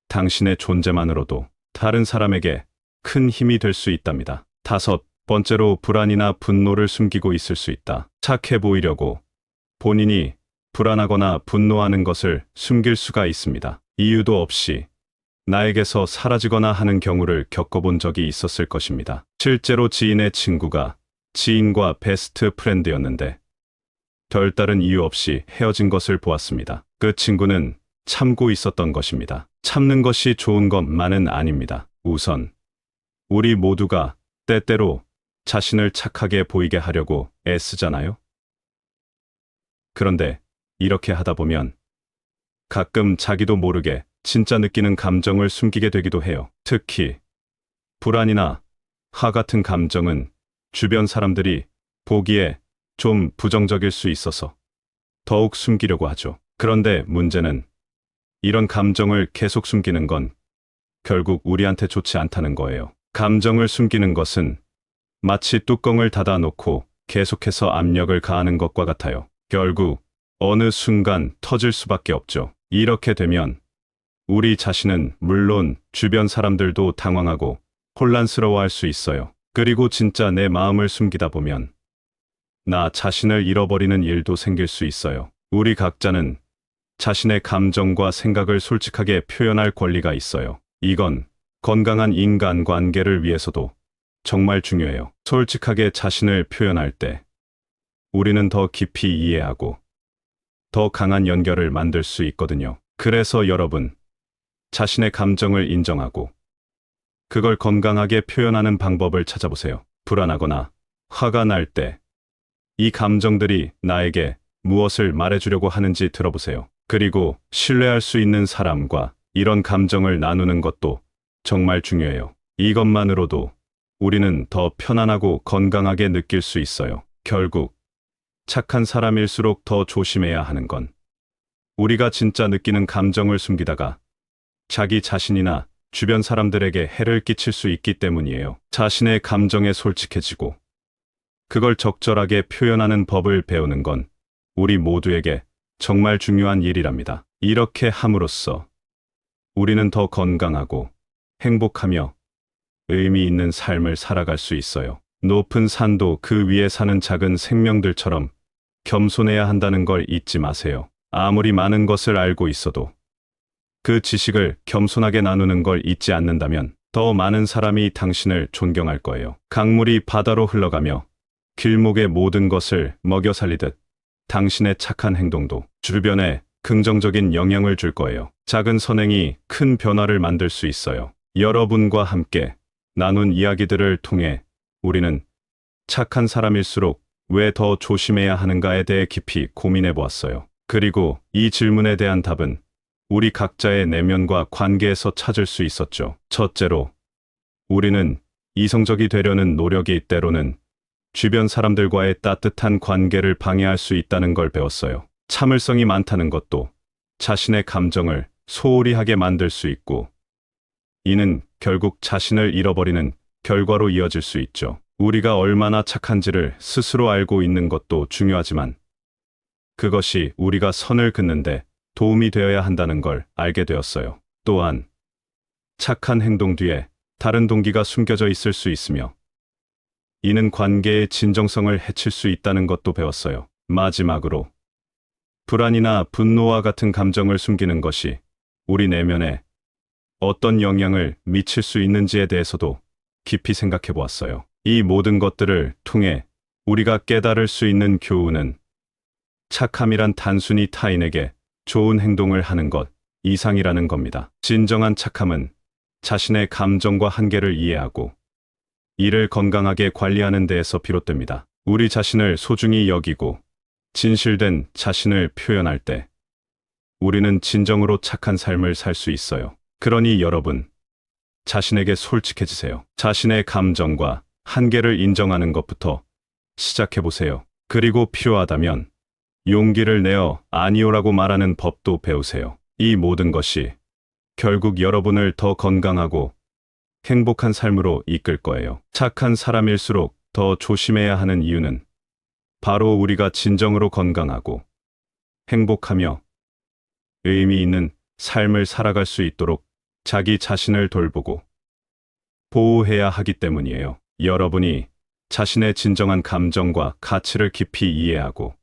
당신의 존재만으로도 다른 사람에게 큰 힘이 될 수 있답니다. 다섯 번째로, 불안이나 분노를 숨기고 있을 수 있다. 착해 보이려고 본인이 불안하거나 분노하는 것을 숨길 수가 있습니다. 이유도 없이 나에게서 사라지거나 하는 경우를 겪어본 적이 있었을 것입니다. 실제로 지인의 친구가 지인과 베스트 프렌드였는데 별다른 이유 없이 헤어진 것을 보았습니다. 그 친구는 참고 있었던 것입니다. 참는 것이 좋은 것만은 아닙니다. 우선 우리 모두가 때때로 자신을 착하게 보이게 하려고 애쓰잖아요. 그런데 이렇게 하다 보면 가끔 자기도 모르게 진짜 느끼는 감정을 숨기게 되기도 해요. 특히 불안이나 화 같은 감정은 주변 사람들이 보기에 좀 부정적일 수 있어서 더욱 숨기려고 하죠. 그런데 문제는 이런 감정을 계속 숨기는 건 결국 우리한테 좋지 않다는 거예요. 감정을 숨기는 것은 마치 뚜껑을 닫아놓고 계속해서 압력을 가하는 것과 같아요. 결국 어느 순간 터질 수밖에 없죠. 이렇게 되면 우리 자신은 물론 주변 사람들도 당황하고 혼란스러워할 수 있어요. 그리고 진짜 내 마음을 숨기다 보면 나 자신을 잃어버리는 일도 생길 수 있어요. 우리 각자는 자신의 감정과 생각을 솔직하게 표현할 권리가 있어요. 이건 건강한 인간관계를 위해서도 정말 중요해요. 솔직하게 자신을 표현할 때 우리는 더 깊이 이해하고 더 강한 연결을 만들 수 있거든요. 그래서 여러분, 자신의 감정을 인정하고 그걸 건강하게 표현하는 방법을 찾아보세요. 불안하거나 화가 날 때 이 감정들이 나에게 무엇을 말해주려고 하는지 들어보세요. 그리고 신뢰할 수 있는 사람과 이런 감정을 나누는 것도 정말 중요해요. 이것만으로도 우리는 더 편안하고 건강하게 느낄 수 있어요. 결국 착한 사람일수록 더 조심해야 하는 건 우리가 진짜 느끼는 감정을 숨기다가 자기 자신이나 주변 사람들에게 해를 끼칠 수 있기 때문이에요. 자신의 감정에 솔직해지고 그걸 적절하게 표현하는 법을 배우는 건 우리 모두에게 정말 중요한 일이랍니다. 이렇게 함으로써 우리는 더 건강하고 행복하며 의미 있는 삶을 살아갈 수 있어요. 높은 산도 그 위에 사는 작은 생명들처럼 겸손해야 한다는 걸 잊지 마세요. 아무리 많은 것을 알고 있어도 그 지식을 겸손하게 나누는 걸 잊지 않는다면 더 많은 사람이 당신을 존경할 거예요. 강물이 바다로 흘러가며 길목의 모든 것을 먹여 살리듯 당신의 착한 행동도 주변에 긍정적인 영향을 줄 거예요. 작은 선행이 큰 변화를 만들 수 있어요. 여러분과 함께 나눈 이야기들을 통해 우리는 착한 사람일수록 왜 더 조심해야 하는가에 대해 깊이 고민해 보았어요. 그리고 이 질문에 대한 답은 우리 각자의 내면과 관계에서 찾을 수 있었죠. 첫째로, 우리는 이성적이 되려는 노력이 때로는 주변 사람들과의 따뜻한 관계를 방해할 수 있다는 걸 배웠어요. 참을성이 많다는 것도 자신의 감정을 소홀히 하게 만들 수 있고, 이는 결국 자신을 잃어버리는 결과로 이어질 수 있죠. 우리가 얼마나 착한지를 스스로 알고 있는 것도 중요하지만, 그것이 우리가 선을 긋는데 도움이 되어야 한다는 걸 알게 되었어요. 또한 착한 행동 뒤에 다른 동기가 숨겨져 있을 수 있으며 이는 관계의 진정성을 해칠 수 있다는 것도 배웠어요. 마지막으로 불안이나 분노와 같은 감정을 숨기는 것이 우리 내면에 어떤 영향을 미칠 수 있는지에 대해서도 깊이 생각해 보았어요. 이 모든 것들을 통해 우리가 깨달을 수 있는 교훈은 착함이란 단순히 타인에게 좋은 행동을 하는 것 이상이라는 겁니다. 진정한 착함은 자신의 감정과 한계를 이해하고 이를 건강하게 관리하는 데에서 비롯됩니다. 우리 자신을 소중히 여기고 진실된 자신을 표현할 때 우리는 진정으로 착한 삶을 살 수 있어요. 그러니 여러분, 자신에게 솔직해지세요. 자신의 감정과 한계를 인정하는 것부터 시작해보세요. 그리고 필요하다면 용기를 내어 아니오라고 말하는 법도 배우세요. 이 모든 것이 결국 여러분을 더 건강하고 행복한 삶으로 이끌 거예요. 착한 사람일수록 더 조심해야 하는 이유는 바로 우리가 진정으로 건강하고 행복하며 의미 있는 삶을 살아갈 수 있도록 자기 자신을 돌보고 보호해야 하기 때문이에요. 여러분이 자신의 진정한 감정과 가치를 깊이 이해하고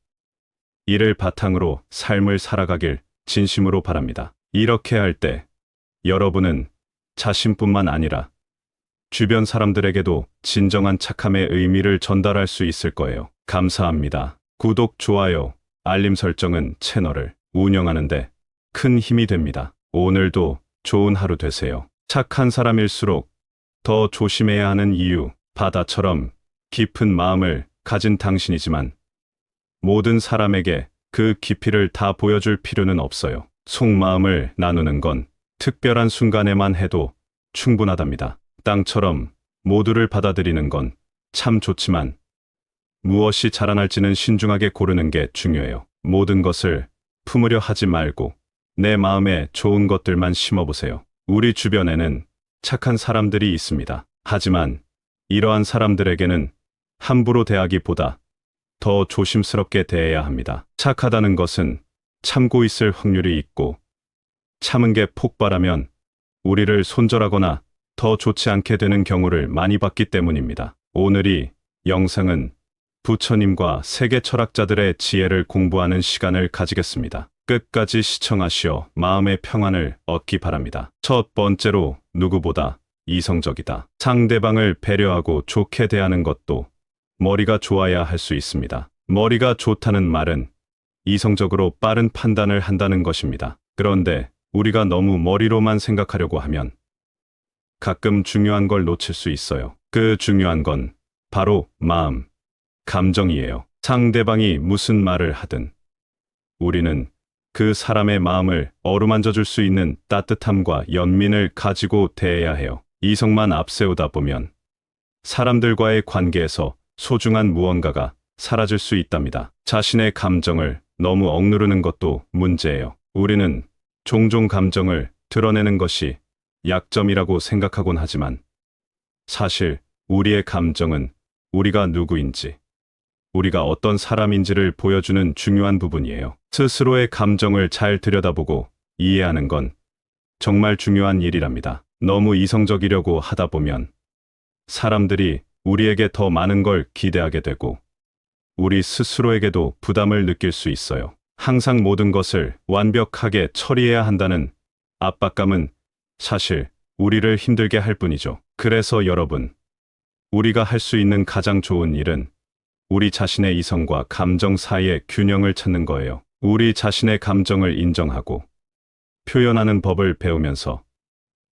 이를 바탕으로 삶을 살아가길 진심으로 바랍니다. 이렇게 할 때 여러분은 자신뿐만 아니라 주변 사람들에게도 진정한 착함의 의미를 전달할 수 있을 거예요. 감사합니다. 구독, 좋아요, 알림 설정은 채널을 운영하는데 큰 힘이 됩니다. 오늘도 좋은 하루 되세요. 착한 사람일수록 더 조심해야 하는 이유, 바다처럼 깊은 마음을 가진 당신이지만 모든 사람에게 그 깊이를 다 보여줄 필요는 없어요. 속마음을 나누는 건 특별한 순간에만 해도 충분하답니다. 땅처럼 모두를 받아들이는 건 참 좋지만 무엇이 자라날지는 신중하게 고르는 게 중요해요. 모든 것을 품으려 하지 말고 내 마음에 좋은 것들만 심어보세요. 우리 주변에는 착한 사람들이 있습니다. 하지만 이러한 사람들에게는 함부로 대하기보다 더 조심스럽게 대해야 합니다. 착하다는 것은 참고 있을 확률이 있고 참은 게 폭발하면 우리를 손절하거나 더 좋지 않게 되는 경우를 많이 봤기 때문입니다. 오늘 이 영상은 부처님과 세계 철학자들의 지혜를 공부하는 시간을 가지겠습니다. 끝까지 시청하시어 마음의 평안을 얻기 바랍니다. 첫 번째로 누구보다 이성적이다. 상대방을 배려하고 좋게 대하는 것도 머리가 좋아야 할 수 있습니다. 머리가 좋다는 말은 이성적으로 빠른 판단을 한다는 것입니다. 그런데 우리가 너무 머리로만 생각하려고 하면 가끔 중요한 걸 놓칠 수 있어요. 그 중요한 건 바로 마음, 감정이에요. 상대방이 무슨 말을 하든 우리는 그 사람의 마음을 어루만져 줄 수 있는 따뜻함과 연민을 가지고 대해야 해요. 이성만 앞세우다 보면 사람들과의 관계에서 소중한 무언가가 사라질 수 있답니다. 자신의 감정을 너무 억누르는 것도 문제예요. 우리는 종종 감정을 드러내는 것이 약점이라고 생각하곤 하지만 사실 우리의 감정은 우리가 누구인지, 우리가 어떤 사람인지를 보여주는 중요한 부분이에요. 스스로의 감정을 잘 들여다보고 이해하는 건 정말 중요한 일이랍니다. 너무 이성적이려고 하다 보면 사람들이 우리에게 더 많은 걸 기대하게 되고 우리 스스로에게도 부담을 느낄 수 있어요. 항상 모든 것을 완벽하게 처리해야 한다는 압박감은 사실 우리를 힘들게 할 뿐이죠. 그래서 여러분, 우리가 할 수 있는 가장 좋은 일은 우리 자신의 이성과 감정 사이의 균형을 찾는 거예요. 우리 자신의 감정을 인정하고 표현하는 법을 배우면서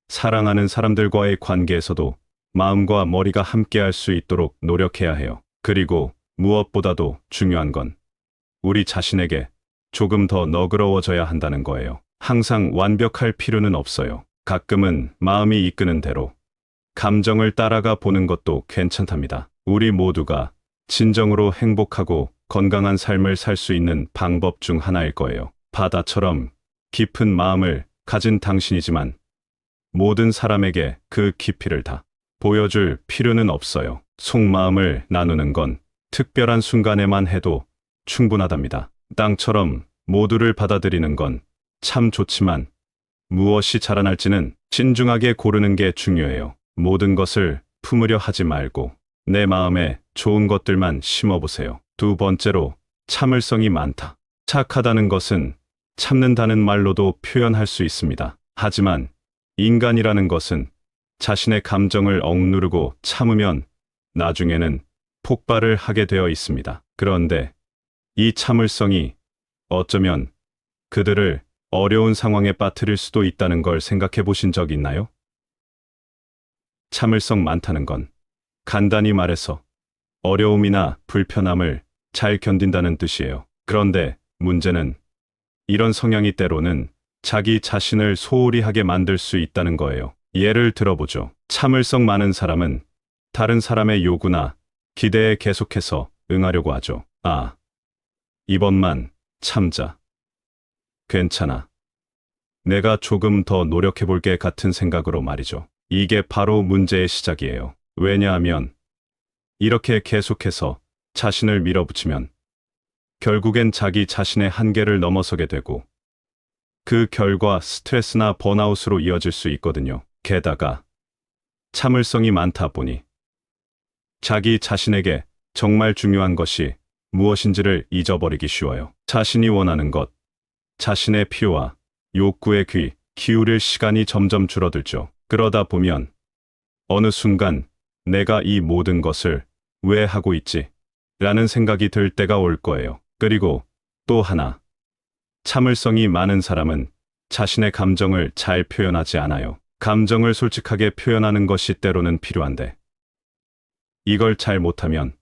사랑하는 사람들과의 관계에서도 마음과 머리가 함께할 수 있도록 노력해야 해요. 그리고 무엇보다도 중요한 건 우리 자신에게 조금 더 너그러워져야 한다는 거예요. 항상 완벽할 필요는 없어요. 가끔은 마음이 이끄는 대로 감정을 따라가 보는 것도 괜찮답니다. 우리 모두가 진정으로 행복하고 건강한 삶을 살 수 있는 방법 중 하나일 거예요. 바다처럼 깊은 마음을 가진 당신이지만 모든 사람에게 그 깊이를 다 보여줄 필요는 없어요. 속마음을 나누는 건 특별한 순간에만 해도 충분하답니다. 땅처럼 모두를 받아들이는 건 참 좋지만 무엇이 자라날지는 신중하게 고르는 게 중요해요. 모든 것을 품으려 하지 말고 내 마음에 좋은 것들만 심어보세요. 두 번째로, 참을성이 많다. 착하다는 것은 참는다는 말로도 표현할 수 있습니다. 하지만 인간이라는 것은 자신의 감정을 억누르고 참으면 나중에는 폭발을 하게 되어 있습니다. 그런데 이 참을성이 어쩌면 그들을 어려운 상황에 빠뜨릴 수도 있다는 걸 생각해 보신 적 있나요? 참을성 많다는 건 간단히 말해서 어려움이나 불편함을 잘 견딘다는 뜻이에요. 그런데 문제는 이런 성향이 때로는 자기 자신을 소홀히 하게 만들 수 있다는 거예요. 예를 들어보죠. 참을성 많은 사람은 다른 사람의 요구나 기대에 계속해서 응하려고 하죠. 아, 이번만 참자. 괜찮아. 내가 조금 더 노력해볼게 같은 생각으로 말이죠. 이게 바로 문제의 시작이에요. 왜냐하면 이렇게 계속해서 자신을 밀어붙이면 결국엔 자기 자신의 한계를 넘어서게 되고 그 결과 스트레스나 번아웃으로 이어질 수 있거든요. 게다가 참을성이 많다 보니 자기 자신에게 정말 중요한 것이 무엇인지를 잊어버리기 쉬워요. 자신이 원하는 것, 자신의 필요와 욕구에 귀 기울일 시간이 점점 줄어들죠. 그러다 보면 어느 순간 내가 이 모든 것을 왜 하고 있지? 라는 생각이 들 때가 올 거예요. 그리고 또 하나, 참을성이 많은 사람은 자신의 감정을 잘 표현하지 않아요. 감정을 솔직하게 표현하는 것이 때로는 필요한데 이걸 잘 못하면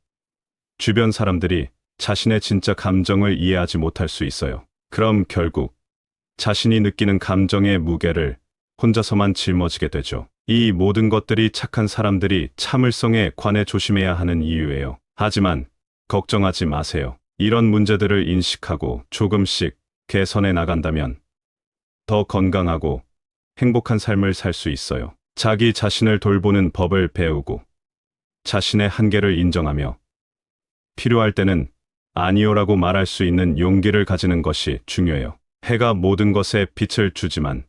주변 사람들이 자신의 진짜 감정을 이해하지 못할 수 있어요. 그럼 결국 자신이 느끼는 감정의 무게를 혼자서만 짊어지게 되죠. 이 모든 것들이 착한 사람들이 참을성에 관해 조심해야 하는 이유예요. 하지만 걱정하지 마세요. 이런 문제들을 인식하고 조금씩 개선해 나간다면 더 건강하고 행복한 삶을 살 수 있어요. 자기 자신을 돌보는 법을 배우고 자신의 한계를 인정하며 필요할 때는 아니요라고 말할 수 있는 용기를 가지는 것이 중요해요. 해가 모든 것에 빛을 주지만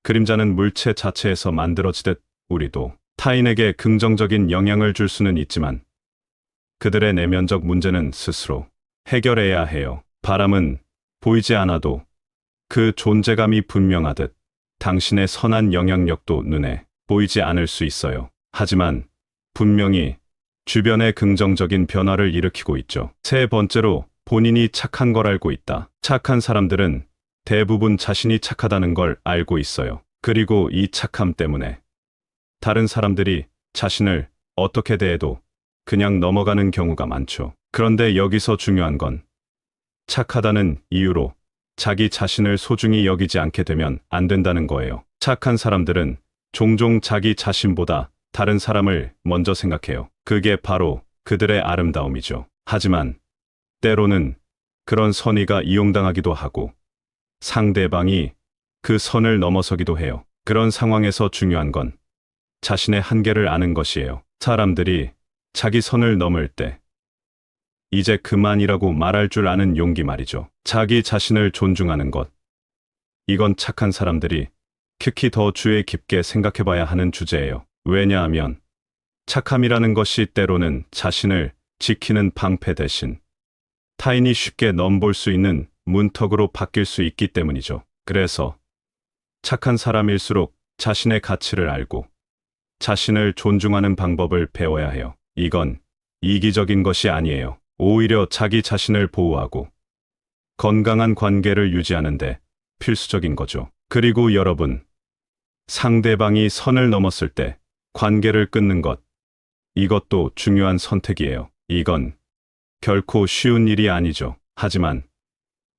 그림자는 물체 자체에서 만들어지듯 우리도 타인에게 긍정적인 영향을 줄 수는 있지만 그들의 내면적 문제는 스스로 해결해야 해요. 바람은 보이지 않아도 그 존재감이 분명하듯 당신의 선한 영향력도 눈에 보이지 않을 수 있어요. 하지만 분명히 주변에 긍정적인 변화를 일으키고 있죠. 세 번째로, 본인이 착한 걸 알고 있다. 착한 사람들은 대부분 자신이 착하다는 걸 알고 있어요. 그리고 이 착함 때문에 다른 사람들이 자신을 어떻게 대해도 그냥 넘어가는 경우가 많죠. 그런데 여기서 중요한 건 착하다는 이유로 자기 자신을 소중히 여기지 않게 되면 안 된다는 거예요. 착한 사람들은 종종 자기 자신보다 다른 사람을 먼저 생각해요. 그게 바로 그들의 아름다움이죠. 하지만 때로는 그런 선의가 이용당하기도 하고 상대방이 그 선을 넘어서기도 해요. 그런 상황에서 중요한 건 자신의 한계를 아는 것이에요. 사람들이 자기 선을 넘을 때 이제 그만이라고 말할 줄 아는 용기 말이죠. 자기 자신을 존중하는 것. 이건 착한 사람들이 특히 더 주의 깊게 생각해 봐야 하는 주제예요. 왜냐하면 착함이라는 것이 때로는 자신을 지키는 방패 대신 타인이 쉽게 넘볼 수 있는 문턱으로 바뀔 수 있기 때문이죠. 그래서 착한 사람일수록 자신의 가치를 알고 자신을 존중하는 방법을 배워야 해요. 이건 이기적인 것이 아니에요. 오히려 자기 자신을 보호하고 건강한 관계를 유지하는데 필수적인 거죠. 그리고 여러분, 상대방이 선을 넘었을 때 관계를 끊는 것, 이것도 중요한 선택이에요. 이건 결코 쉬운 일이 아니죠. 하지만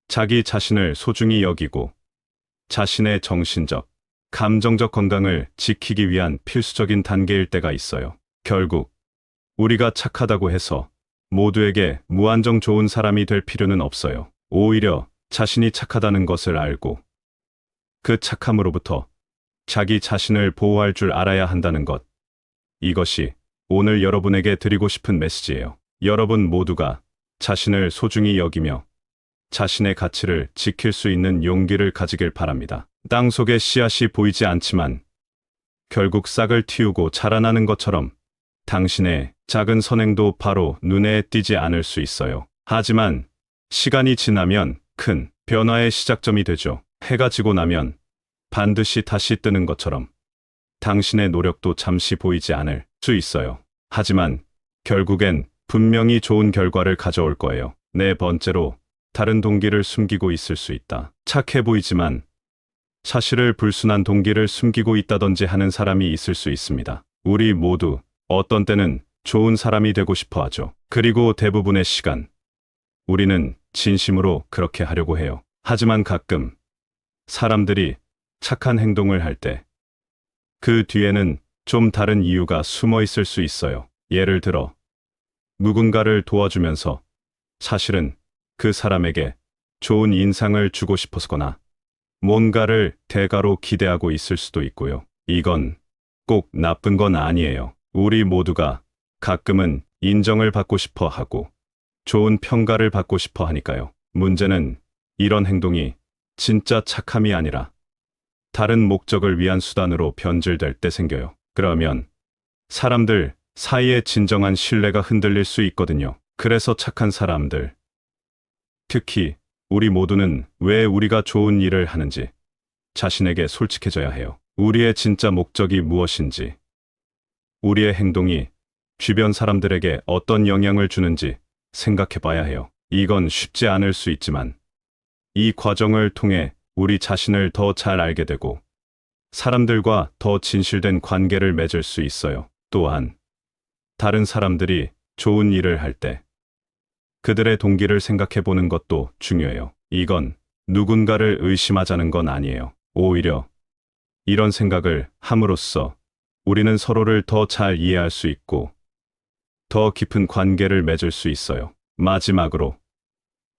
자기 자신을 소중히 여기고 자신의 정신적, 감정적 건강을 지키기 위한 필수적인 단계일 때가 있어요. 결국 우리가 착하다고 해서 모두에게 무한정 좋은 사람이 될 필요는 없어요. 오히려 자신이 착하다는 것을 알고 그 착함으로부터 자기 자신을 보호할 줄 알아야 한다는 것. 이것이 오늘 여러분에게 드리고 싶은 메시지예요. 여러분 모두가 자신을 소중히 여기며 자신의 가치를 지킬 수 있는 용기를 가지길 바랍니다. 땅 속에 씨앗이 보이지 않지만 결국 싹을 틔우고 자라나는 것처럼 당신의 작은 선행도 바로 눈에 띄지 않을 수 있어요. 하지만 시간이 지나면 큰 변화의 시작점이 되죠. 해가 지고 나면 반드시 다시 뜨는 것처럼 당신의 노력도 잠시 보이지 않을 수 있어요. 하지만 결국엔 분명히 좋은 결과를 가져올 거예요. 네 번째로, 다른 동기를 숨기고 있을 수 있다. 착해 보이지만 사실을 불순한 동기를 숨기고 있다든지 하는 사람이 있을 수 있습니다. 우리 모두 어떤 때는 좋은 사람이 되고 싶어 하죠. 그리고 대부분의 시간, 우리는 진심으로 그렇게 하려고 해요. 하지만 가끔 사람들이 착한 행동을 할 때 그 뒤에는 좀 다른 이유가 숨어 있을 수 있어요. 예를 들어 누군가를 도와주면서 사실은 그 사람에게 좋은 인상을 주고 싶어서거나 뭔가를 대가로 기대하고 있을 수도 있고요. 이건 꼭 나쁜 건 아니에요. 우리 모두가 가끔은 인정을 받고 싶어 하고 좋은 평가를 받고 싶어 하니까요. 문제는 이런 행동이 진짜 착함이 아니라 다른 목적을 위한 수단으로 변질될 때 생겨요. 그러면 사람들 사이의 진정한 신뢰가 흔들릴 수 있거든요. 그래서 착한 사람들, 특히 우리 모두는 왜 우리가 좋은 일을 하는지 자신에게 솔직해져야 해요. 우리의 진짜 목적이 무엇인지, 우리의 행동이 주변 사람들에게 어떤 영향을 주는지 생각해 봐야 해요. 이건 쉽지 않을 수 있지만 이 과정을 통해 우리 자신을 더 잘 알게 되고 사람들과 더 진실된 관계를 맺을 수 있어요. 또한 다른 사람들이 좋은 일을 할 때 그들의 동기를 생각해 보는 것도 중요해요. 이건 누군가를 의심하자는 건 아니에요. 오히려 이런 생각을 함으로써 우리는 서로를 더 잘 이해할 수 있고 더 깊은 관계를 맺을 수 있어요. 마지막으로,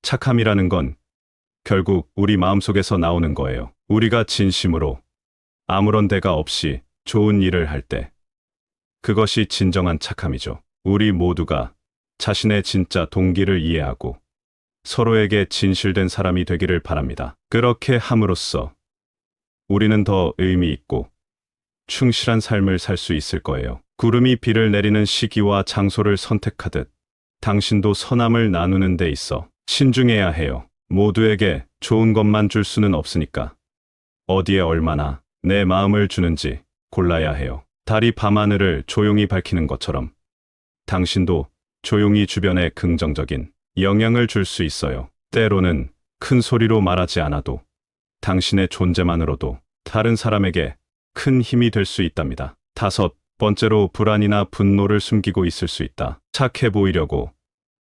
착함이라는 건 결국 우리 마음속에서 나오는 거예요. 우리가 진심으로 아무런 대가 없이 좋은 일을 할 때 그것이 진정한 착함이죠. 우리 모두가 자신의 진짜 동기를 이해하고 서로에게 진실된 사람이 되기를 바랍니다. 그렇게 함으로써 우리는 더 의미 있고 충실한 삶을 살 수 있을 거예요. 구름이 비를 내리는 시기와 장소를 선택하듯 당신도 선함을 나누는 데 있어 신중해야 해요. 모두에게 좋은 것만 줄 수는 없으니까 어디에 얼마나 내 마음을 주는지 골라야 해요. 달이 밤하늘을 조용히 밝히는 것처럼 당신도 조용히 주변에 긍정적인 영향을 줄 수 있어요. 때로는 큰 소리로 말하지 않아도 당신의 존재만으로도 다른 사람에게 큰 힘이 될 수 있답니다. 다섯 번째로, 불안이나 분노를 숨기고 있을 수 있다. 착해 보이려고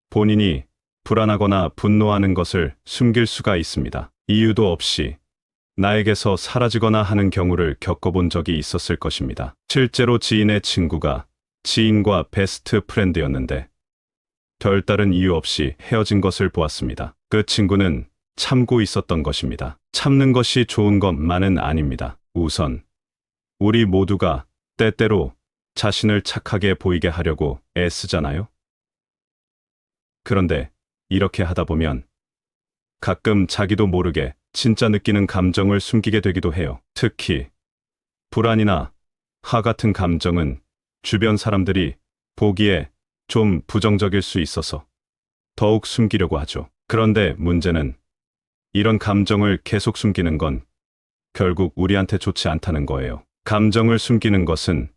본인이 불안하거나 분노하는 것을 숨길 수가 있습니다. 이유도 없이 나에게서 사라지거나 하는 경우를 겪어본 적이 있었을 것입니다. 실제로 지인의 친구가 지인과 베스트 프렌드였는데 별다른 이유 없이 헤어진 것을 보았습니다. 그 친구는 참고 있었던 것입니다. 참는 것이 좋은 것만은 아닙니다. 우선 우리 모두가 때때로 자신을 착하게 보이게 하려고 애쓰잖아요. 그런데 이렇게 하다 보면 가끔 자기도 모르게 진짜 느끼는 감정을 숨기게 되기도 해요. 특히 불안이나 화 같은 감정은 주변 사람들이 보기에 좀 부정적일 수 있어서 더욱 숨기려고 하죠. 그런데 문제는 이런 감정을 계속 숨기는 건 결국 우리한테 좋지 않다는 거예요. 감정을 숨기는 것은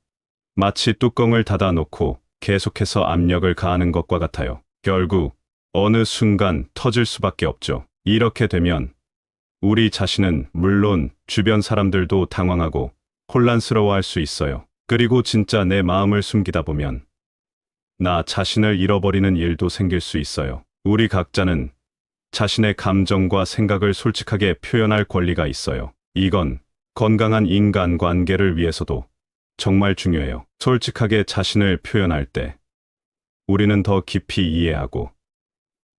마치 뚜껑을 닫아놓고 계속해서 압력을 가하는 것과 같아요. 결국 어느 순간 터질 수밖에 없죠. 이렇게 되면 우리 자신은 물론 주변 사람들도 당황하고 혼란스러워할 수 있어요. 그리고 진짜 내 마음을 숨기다 보면 나 자신을 잃어버리는 일도 생길 수 있어요. 우리 각자는 자신의 감정과 생각을 솔직하게 표현할 권리가 있어요. 이건 건강한 인간관계를 위해서도 정말 중요해요. 솔직하게 자신을 표현할 때 우리는 더 깊이 이해하고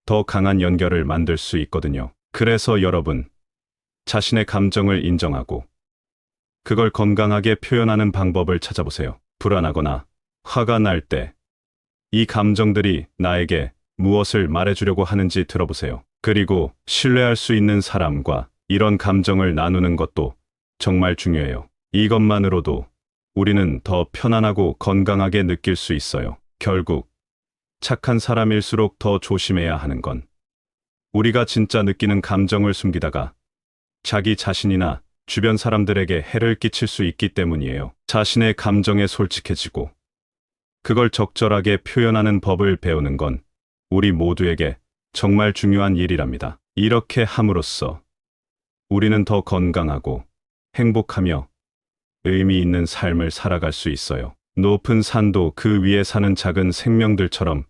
더 강한 연결을 만들 수 있거든요. 그래서 여러분, 자신의 감정을 인정하고 그걸 건강하게 표현하는 방법을 찾아보세요. 불안하거나 화가 날 때 이 감정들이 나에게 무엇을 말해주려고 하는지 들어보세요. 그리고 신뢰할 수 있는 사람과 이런 감정을 나누는 것도 정말 중요해요. 이것만으로도 우리는 더 편안하고 건강하게 느낄 수 있어요. 결국 착한 사람일수록 더 조심해야 하는 건 우리가 진짜 느끼는 감정을 숨기다가 자기 자신이나 주변 사람들에게 해를 끼칠 수 있기 때문이에요. 자신의 감정에 솔직해지고 그걸 적절하게 표현하는 법을 배우는 건 우리 모두에게 정말 중요한 일이랍니다. 이렇게 함으로써 우리는 더 건강하고 행복하며 의미 있는 삶을 살아갈 수 있어요. 높은 산도 그 위에 사는 작은 생명들처럼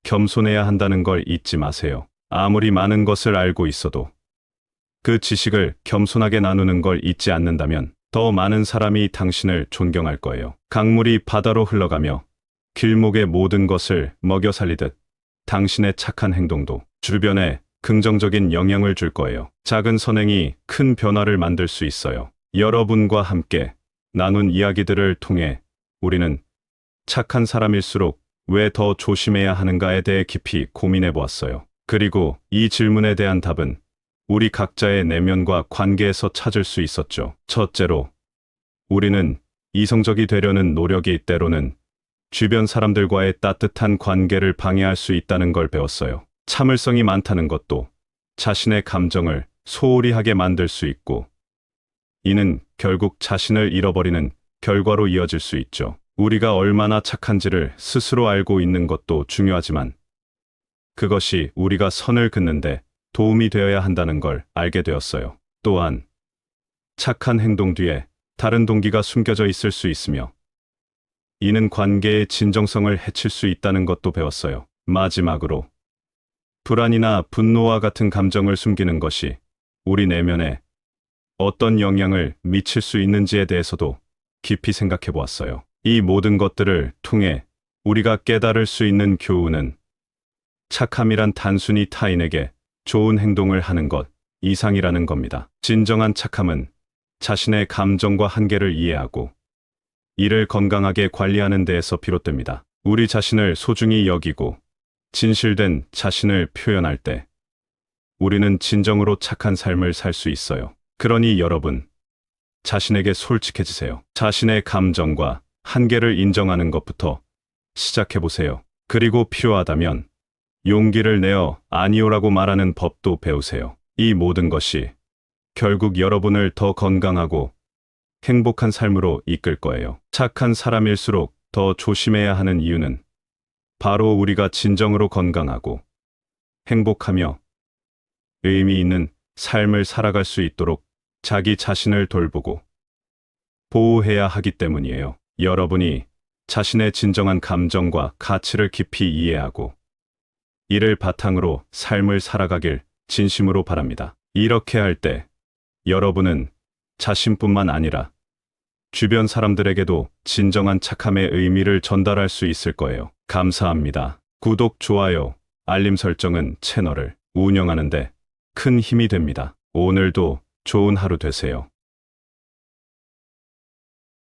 겸손해야 한다는 걸 잊지 마세요. 아무리 많은 것을 알고 있어도 그 지식을 겸손하게 나누는 걸 잊지 않는다면 더 많은 사람이 당신을 존경할 거예요. 강물이 바다로 흘러가며 길목의 모든 것을 먹여 살리듯 당신의 착한 행동도 주변에 긍정적인 영향을 줄 거예요. 작은 선행이 큰 변화를 만들 수 있어요. 여러분과 함께 나눈 이야기들을 통해 우리는 착한 사람일수록 왜 더 조심해야 하는가에 대해 깊이 고민해 보았어요. 그리고 이 질문에 대한 답은 우리 각자의 내면과 관계에서 찾을 수 있었죠. 첫째로, 우리는 이성적이 되려는 노력이 때로는 주변 사람들과의 따뜻한 관계를 방해할 수 있다는 걸 배웠어요. 참을성이 많다는 것도 자신의 감정을 소홀히 하게 만들 수 있고, 이는 결국 자신을 잃어버리는 결과로 이어질 수 있죠. 우리가 얼마나 착한지를 스스로 알고 있는 것도 중요하지만, 그것이 우리가 선을 긋는데 도움이 되어야 한다는 걸 알게 되었어요. 또한 착한 행동 뒤에 다른 동기가 숨겨져 있을 수 있으며 이는 관계의 진정성을 해칠 수 있다는 것도 배웠어요. 마지막으로 불안이나 분노와 같은 감정을 숨기는 것이 우리 내면에 어떤 영향을 미칠 수 있는지에 대해서도 깊이 생각해 보았어요. 이 모든 것들을 통해 우리가 깨달을 수 있는 교훈은 착함이란 단순히 타인에게 좋은 행동을 하는 것 이상이라는 겁니다. 진정한 착함은 자신의 감정과 한계를 이해하고 이를 건강하게 관리하는 데에서 비롯됩니다. 우리 자신을 소중히 여기고 진실된 자신을 표현할 때 우리는 진정으로 착한 삶을 살 수 있어요. 그러니 여러분, 자신에게 솔직해지세요. 자신의 감정과 한계를 인정하는 것부터 시작해보세요. 그리고 필요하다면 용기를 내어 아니오라고 말하는 법도 배우세요. 이 모든 것이 결국 여러분을 더 건강하고 행복한 삶으로 이끌 거예요. 착한 사람일수록 더 조심해야 하는 이유는 바로 우리가 진정으로 건강하고 행복하며 의미 있는 삶을 살아갈 수 있도록 자기 자신을 돌보고 보호해야 하기 때문이에요. 여러분이 자신의 진정한 감정과 가치를 깊이 이해하고 이를 바탕으로 삶을 살아가길 진심으로 바랍니다. 이렇게 할 때 여러분은 자신뿐만 아니라 주변 사람들에게도 진정한 착함의 의미를 전달할 수 있을 거예요. 감사합니다. 구독, 좋아요, 알림 설정은 채널을 운영하는데 큰 힘이 됩니다. 오늘도 좋은 하루 되세요.